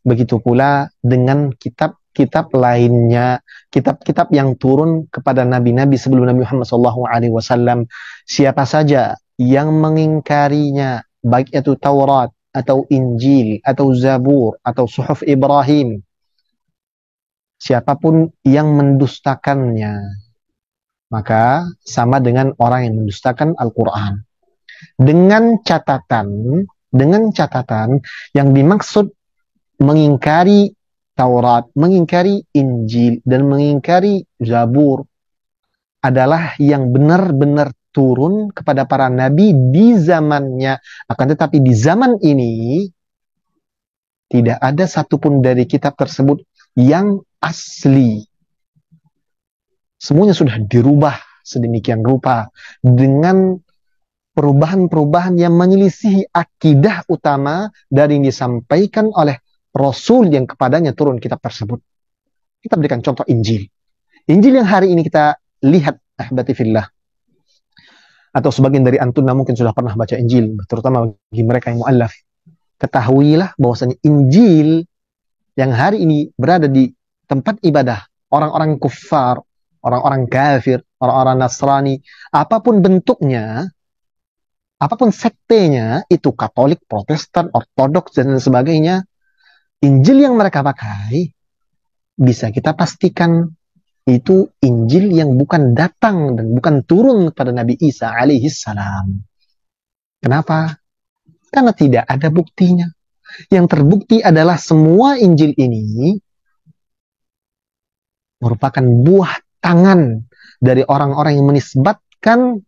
begitu pula dengan kitab-kitab lainnya, kitab-kitab yang turun kepada nabi-nabi sebelum Nabi Muhammad SAW. Siapa saja yang mengingkarinya, baik itu Taurat atau Injil atau Zabur atau Suhuf Ibrahim, siapapun yang mendustakannya, maka sama dengan orang yang mendustakan Al-Quran. Dengan catatan yang dimaksud mengingkari Taurat, mengingkari Injil, dan mengingkari Zabur adalah yang benar-benar turun kepada para nabi di zamannya. Akan tetapi di zaman ini tidak ada satupun dari kitab tersebut yang asli. Semuanya sudah dirubah sedemikian rupa dengan perubahan-perubahan yang menyelisihi akidah utama dari yang disampaikan oleh Rasul yang kepadanya turun kitab tersebut. Kita berikan contoh Injil. Injil yang hari ini kita lihat, ahbati fillah, atau sebagian dari antum mungkin sudah pernah baca Injil, terutama bagi mereka yang mu'allaf. Ketahuilah bahwasanya Injil yang hari ini berada di tempat ibadah orang-orang kufar, orang-orang kafir, orang-orang Nasrani, apapun bentuknya, apapun sektenya, itu Katolik, Protestan, Ortodoks, dan sebagainya, Injil yang mereka pakai bisa kita pastikan itu Injil yang bukan datang dan bukan turun pada Nabi Isa alaihi salam. Kenapa? Karena tidak ada buktinya. Yang terbukti adalah semua Injil ini merupakan buah tangan dari orang-orang yang menisbatkan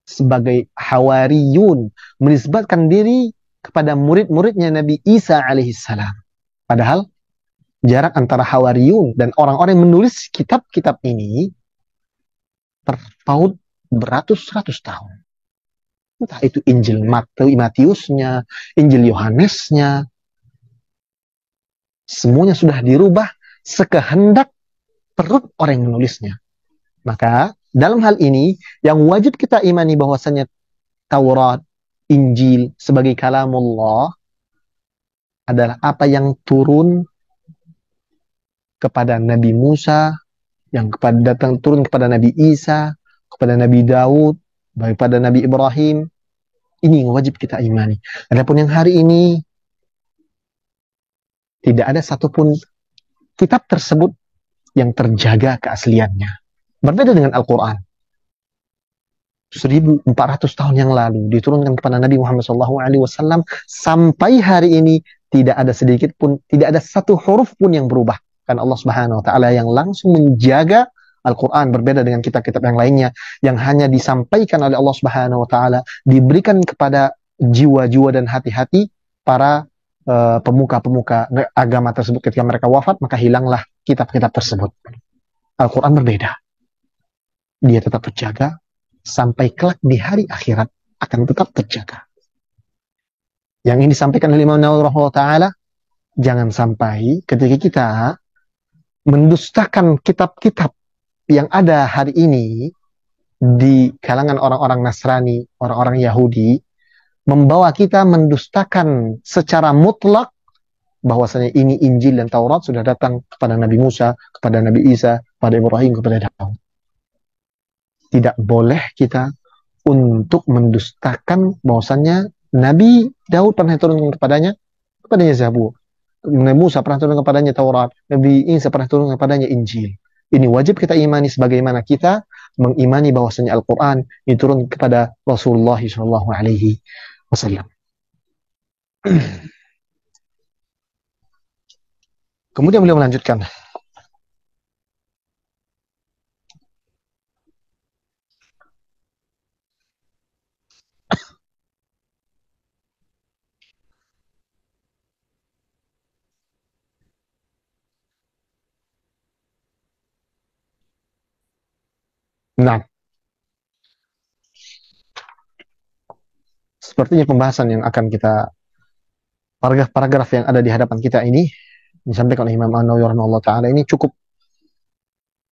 sebagai hawariyun, menisbatkan diri kepada murid-muridnya Nabi Isa alaihissalam. Padahal jarak antara hawariyun dan orang-orang yang menulis kitab-kitab ini terpaut beratus-ratus tahun. Entah itu Injil Matiusnya, Injil Yohanesnya, semuanya sudah dirubah sekehendak perut orang yang menulisnya. Maka dalam hal ini yang wajib kita imani bahwasanya Taurat, Injil sebagai kalamullah adalah apa yang turun kepada Nabi Musa, yang turun kepada Nabi Isa, kepada Nabi Daud, kepada Nabi Ibrahim. Ini yang wajib kita imani. Adapun yang hari ini tidak ada satupun kitab tersebut yang terjaga keasliannya. Berbeda dengan Al-Quran. 1400 tahun yang lalu diturunkan kepada Nabi Muhammad SAW, sampai hari ini tidak ada sedikit pun, tidak ada satu huruf pun yang berubah. Karena Allah Subhanahu wa taala yang langsung menjaga Al-Quran, berbeda dengan kitab-kitab yang lainnya yang hanya disampaikan oleh Allah Subhanahu wa taala, diberikan kepada jiwa-jiwa dan hati-hati para pemuka-pemuka agama tersebut. Ketika mereka wafat, maka hilanglah kitab-kitab tersebut. Al-Quran berbeda. Dia tetap terjaga sampai kelak di hari akhirat akan tetap terjaga. Yang ini disampaikan oleh Imam Nawawi rahimahullah taala, jangan sampai ketika kita mendustakan kitab-kitab yang ada hari ini di kalangan orang-orang Nasrani, orang-orang Yahudi, membawa kita mendustakan secara mutlak bahwasanya ini Injil dan Taurat sudah datang kepada Nabi Musa, kepada Nabi Isa, kepada Ibrahim, kepada Daud. Tidak boleh kita untuk mendustakan bahwasanya Nabi Daud pernah turun kepadanya Zabur. Nabi Musa pernah turun kepadanya Taurat. Nabi Isa pernah turun kepadanya Injil. Ini wajib kita imani sebagaimana kita mengimani bahwasanya Al-Quran diturun kepada Rasulullah SAW. Kemudian beliau melanjutkan. Nah, sepertinya pembahasan yang akan kita, paragraf-paragraf yang ada di hadapan kita ini disampaikan oleh Imam An-Nawawi rahimahullah taala ini cukup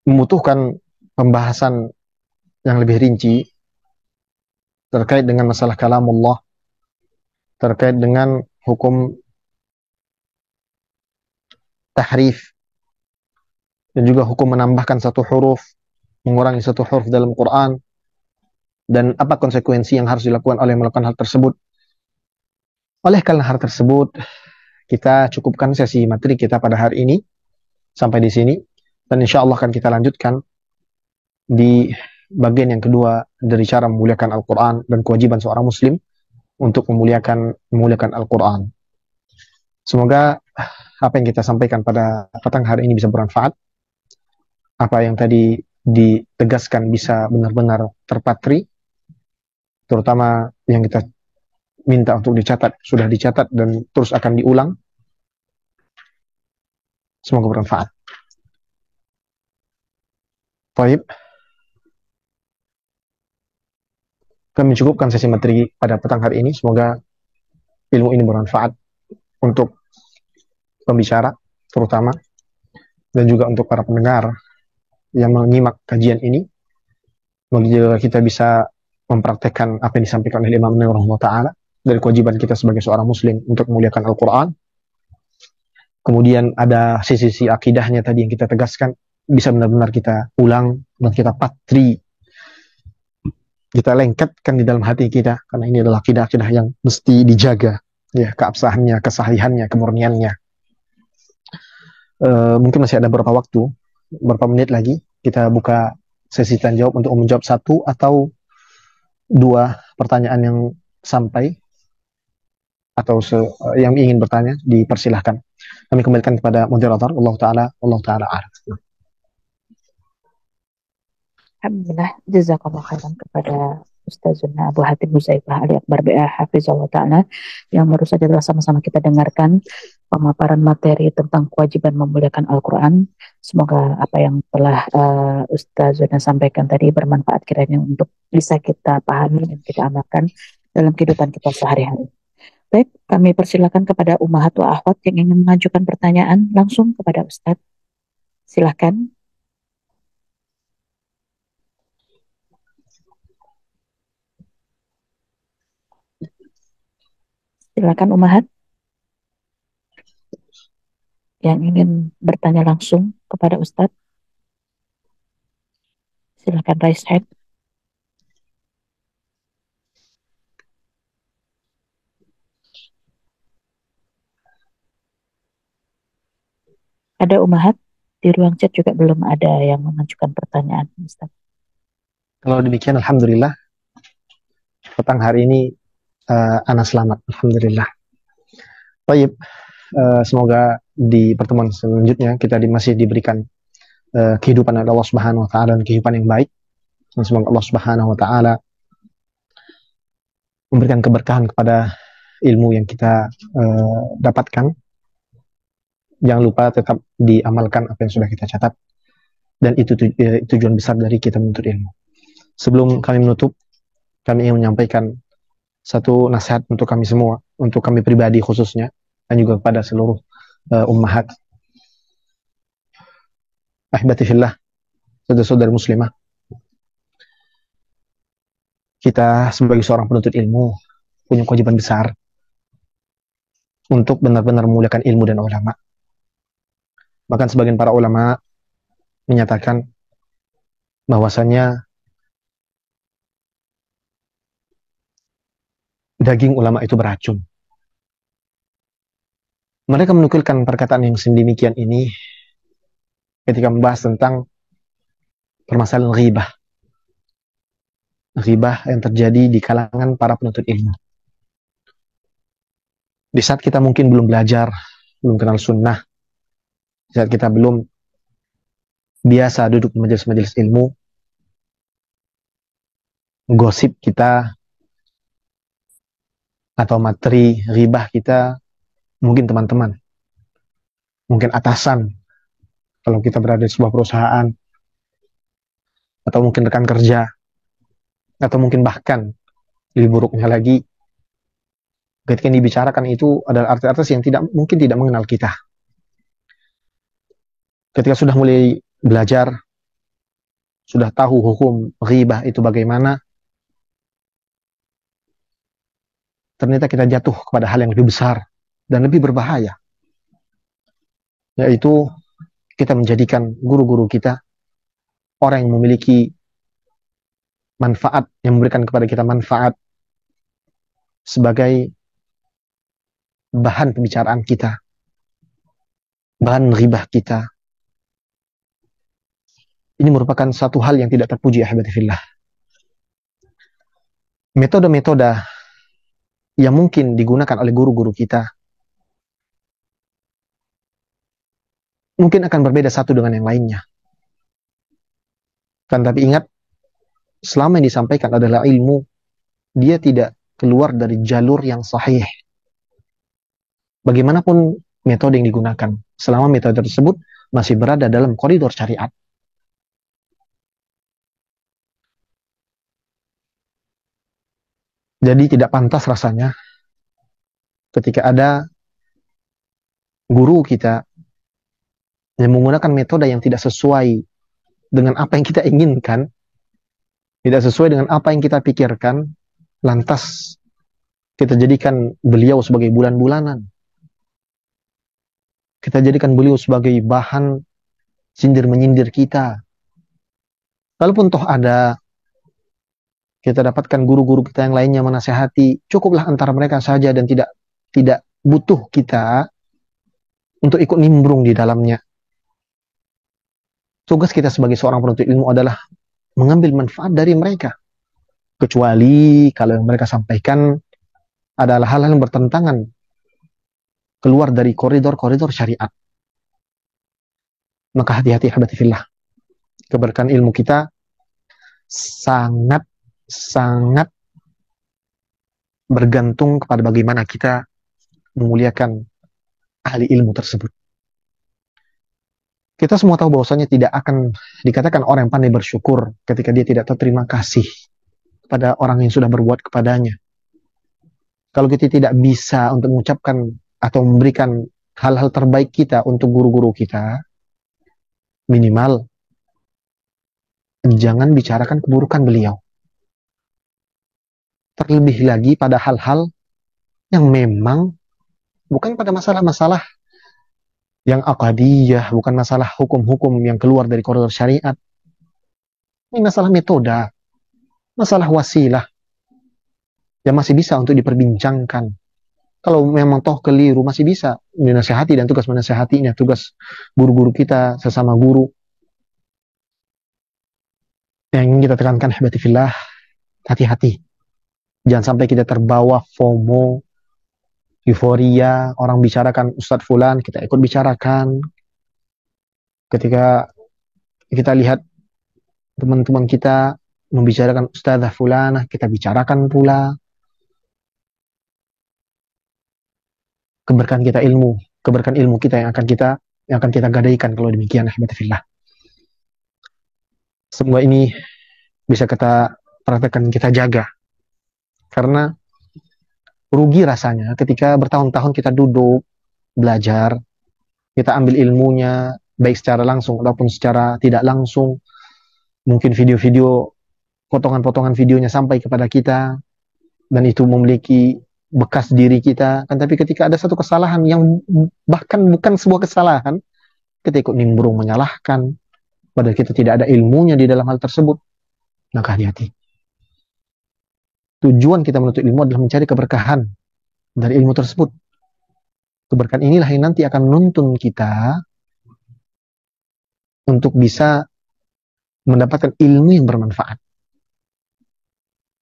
membutuhkan pembahasan yang lebih rinci terkait dengan masalah kalamullah, terkait dengan hukum tahrif dan juga hukum menambahkan satu huruf, mengurangi satu huruf dalam Quran, dan apa konsekuensi yang harus dilakukan oleh melakukan hal tersebut. Oleh karena hal tersebut, kita cukupkan sesi materi kita pada hari ini sampai di sini, dan insya Allah akan kita lanjutkan di bagian yang kedua dari cara memuliakan Al-Quran dan kewajiban seorang muslim untuk memuliakan Al-Quran. Semoga apa yang kita sampaikan pada petang hari ini bisa bermanfaat. Apa yang tadi ditegaskan bisa benar-benar terpatri, terutama yang kita minta untuk dicatat, sudah dicatat dan terus akan diulang. Semoga bermanfaat. Baik. Kami cukupkan sesi materi pada petang hari ini. Semoga ilmu ini bermanfaat untuk pembicara terutama, dan juga untuk para pendengar yang menyimak kajian ini. Semoga kita bisa mempraktekkan apa yang disampaikan oleh Imam Nawawi rahimahullah taala dari kewajiban kita sebagai seorang muslim untuk memuliakan Al-Quran. Kemudian ada sisi-sisi akidahnya tadi yang kita tegaskan, bisa benar-benar kita ulang dan kita patri, kita lengketkan di dalam hati kita, karena ini adalah akidah-akidah yang mesti dijaga, ya, keabsahannya, kesahihannya, kemurniannya. Mungkin masih ada beberapa waktu, beberapa menit lagi, kita buka sesi tanya jawab untuk menjawab satu atau dua pertanyaan yang sampai atau yang ingin bertanya, dipersilahkan. Kami kembalikan kepada moderator. Allah Ta'ala a'lam. Alhamdulillah, jazakallah khairan kepada Ustazuna Abu Hatim Huzaifah Ali Akbar BA Hafizullah Ta'ala yang baru saja sama-sama kita dengarkan pemaparan materi tentang kewajiban memuliakan Al-Quran. Semoga apa yang telah Ustazuna sampaikan tadi bermanfaat kiranya untuk bisa kita pahami dan kita amalkan dalam kehidupan kita sehari-hari. Baik, kami persilakan kepada Ummahat wa Akhwat yang ingin mengajukan pertanyaan langsung kepada Ustadz. Silahkan. Silakan Ummahat yang ingin bertanya langsung kepada Ustadz. Silakan raise hand. Ada Ummahat? Di ruang chat juga belum ada yang mengajukan pertanyaan, Ustaz. Kalau demikian, alhamdulillah, petang hari ini Ana selamat, alhamdulillah. Baik, semoga di pertemuan selanjutnya kita masih diberikan kehidupan oleh Allah Subhanahu wa taala dan kehidupan yang baik. Dan semoga Allah Subhanahu wa taala memberikan keberkahan kepada ilmu yang kita dapatkan. Jangan lupa tetap diamalkan apa yang sudah kita catat, dan itu tujuan besar dari kita menuntut ilmu. Sebelum kami menutup, kami ingin menyampaikan satu nasihat untuk kami semua, untuk kami pribadi khususnya, dan juga kepada seluruh ummahat. Ahibati fillah, saudara-saudari muslimah, kita sebagai seorang penuntut ilmu punya kewajiban besar untuk benar-benar memuliakan ilmu dan ulama. Bahkan sebagian para ulama menyatakan bahwasanya daging ulama itu beracun. Mereka menukilkan perkataan yang sedemikian ini ketika membahas tentang permasalahan ghibah. Ghibah yang terjadi di kalangan para penuntut ilmu. Di saat kita mungkin belum belajar, belum kenal sunnah, di saat kita belum biasa duduk di majelis-majelis ilmu, gosip kita atau materi ghibah kita mungkin teman-teman, mungkin atasan kalau kita berada di sebuah perusahaan, atau mungkin rekan kerja, atau mungkin bahkan lebih buruknya lagi ketika yang dibicarakan itu adalah artis-artis yang mungkin tidak mengenal kita. Ketika sudah mulai belajar, sudah tahu hukum ghibah itu bagaimana, ternyata kita jatuh kepada hal yang lebih besar dan lebih berbahaya, yaitu kita menjadikan guru-guru kita orang yang memiliki manfaat, yang memberikan kepada kita manfaat sebagai bahan pembicaraan kita, bahan ghibah kita. Ini merupakan satu hal yang tidak terpuji, ahibati fillah. Metode-metode yang mungkin digunakan oleh guru-guru kita mungkin akan berbeda satu dengan yang lainnya. Kan tapi ingat, selama yang disampaikan adalah ilmu, dia tidak keluar dari jalur yang sahih. Bagaimanapun metode yang digunakan, selama metode tersebut masih berada dalam koridor syariat. Jadi tidak pantas rasanya ketika ada guru kita yang menggunakan metode yang tidak sesuai dengan apa yang kita inginkan, tidak sesuai dengan apa yang kita pikirkan, lantas kita jadikan beliau sebagai bulan-bulanan. Kita jadikan beliau sebagai bahan sindir-menyindir kita. Kalaupun toh ada, kita dapatkan guru-guru kita yang lainnya menasihati, cukuplah antara mereka saja dan tidak butuh kita untuk ikut nimbrung di dalamnya. Tugas kita sebagai seorang penuntut ilmu adalah mengambil manfaat dari mereka. Kecuali kalau yang mereka sampaikan adalah hal-hal yang bertentangan, keluar dari koridor-koridor syariat. Maka hati-hati, ahibati fillah. Keberkahan ilmu kita sangat bergantung kepada bagaimana kita memuliakan ahli ilmu tersebut. Kita semua tahu bahwasanya tidak akan dikatakan orang yang pandai bersyukur ketika dia tidak terima kasih pada orang yang sudah berbuat kepadanya. Kalau kita tidak bisa untuk mengucapkan atau memberikan hal-hal terbaik kita untuk guru-guru kita, minimal jangan bicarakan keburukan beliau. Terlebih lagi pada hal-hal yang memang bukan pada masalah-masalah yang akadiyah, bukan masalah hukum-hukum yang keluar dari koridor syariat. Ini masalah metoda, masalah wasilah yang masih bisa untuk diperbincangkan. Kalau memang toh keliru masih bisa dinasihati, dan tugas menasihatinya tugas guru-guru kita sesama guru. Yang ingin kita tekankan habatifillah, hati-hati. Jangan sampai kita terbawa FOMO, euforia, orang bicarakan Ustadz Fulan, kita ikut bicarakan. Ketika kita lihat teman-teman kita membicarakan Ustadzah Fulanah, kita bicarakan pula. Keberkahan kita ilmu, keberkahan ilmu kita yang akan kita gadaikan kalau demikian, ahbatifillah. Semua ini bisa kita praktekkan, kita jaga. Karena rugi rasanya ketika bertahun-tahun kita duduk, belajar, kita ambil ilmunya, baik secara langsung ataupun secara tidak langsung. Mungkin video-video, potongan-potongan videonya sampai kepada kita, dan itu memiliki bekas diri kita. Kan tapi ketika ada satu kesalahan yang bahkan bukan sebuah kesalahan, kita ikut nimbrung menyalahkan, padahal kita tidak ada ilmunya di dalam hal tersebut. Maka hati-hati. Tujuan kita menuntut ilmu adalah mencari keberkahan dari ilmu tersebut. Keberkahan inilah yang nanti akan menuntun kita untuk bisa mendapatkan ilmu yang bermanfaat.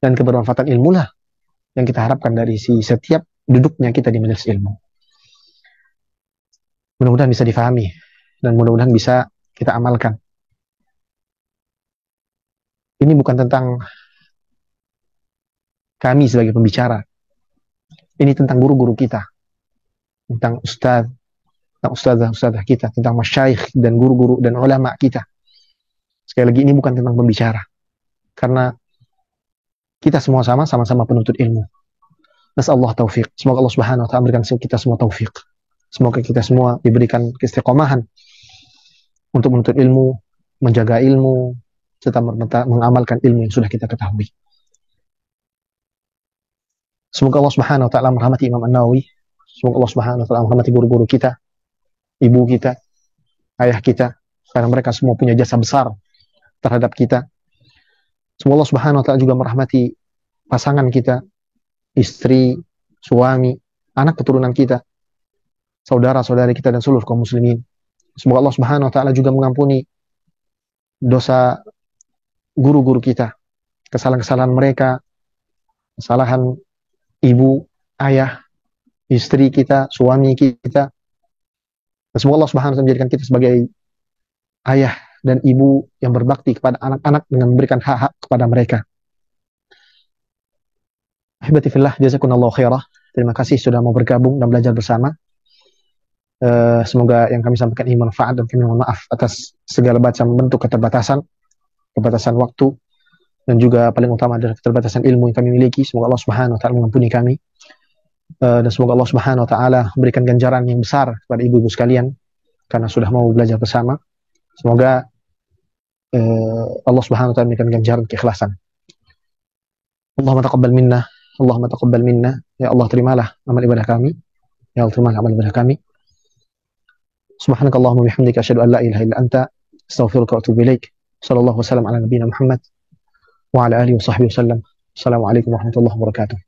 Dan kebermanfaatan ilmu lah yang kita harapkan dari setiap duduknya kita di majelis ilmu. Mudah-mudahan bisa difahami dan mudah-mudahan bisa kita amalkan. Ini bukan tentang kami sebagai pembicara. Ini tentang guru-guru kita, tentang ustadz, tentang ustadzah kita, tentang masyayikh dan guru-guru dan ulama kita. Sekali lagi, ini bukan tentang pembicara, karena kita semua sama-sama penuntut ilmu. Nasallahu taufiq. Semoga Allah Subhanahu wa taala memberikan kita semua taufik. Semoga kita semua diberikan keistiqomahan untuk menuntut ilmu, menjaga ilmu, serta mengamalkan ilmu yang sudah kita ketahui. Semoga Allah Subhanahu wa taala merahmati Imam An-Nawawi. Semoga Allah Subhanahu wa taala merahmati guru-guru kita, ibu kita, ayah kita, karena mereka semua punya jasa besar terhadap kita. Semoga Allah Subhanahu wa taala juga merahmati pasangan kita, istri, suami, anak keturunan kita, saudara-saudari kita dan seluruh kaum muslimin. Semoga Allah Subhanahu wa taala juga mengampuni dosa guru-guru kita, kesalahan-kesalahan mereka, kesalahan ibu, ayah, istri kita, suami kita. Dan semoga Allah Subhanahu wa taala menjadikan kita sebagai ayah dan ibu yang berbakti kepada anak-anak dengan memberikan hak-hak kepada mereka. Ahibati fillah, jazakumullahu khairah. Terima kasih sudah mau bergabung dan belajar bersama. Semoga yang kami sampaikan ini manfaat, dan kami mohon maaf atas segala macam bentuk keterbatasan waktu, dan juga paling utama adalah keterbatasan ilmu yang kami miliki. Semoga Allah Subhanahu wa taala mengampuni kami, dan semoga Allah Subhanahu wa taala memberikan ganjaran yang besar kepada ibu-ibu sekalian karena sudah mau belajar bersama. Semoga Allah Subhanahu wa taala memberikan ganjaran keikhlasan. Allahumma taqabbal minna, Allahumma taqabbal minna. Ya Allah, terimalah amal ibadah kami. Ya Allah, terimalah amal ibadah kami. Subhanakallahumma bihamdika asyhadu an la ilaha illa anta astaghfiruka wa atubu ilaik. Sallallahu wasallam ala nabiyyina Muhammad wa ala alihi wa sahbihi wasallam. Assalamualaikum warahmatullahi wabarakatuh.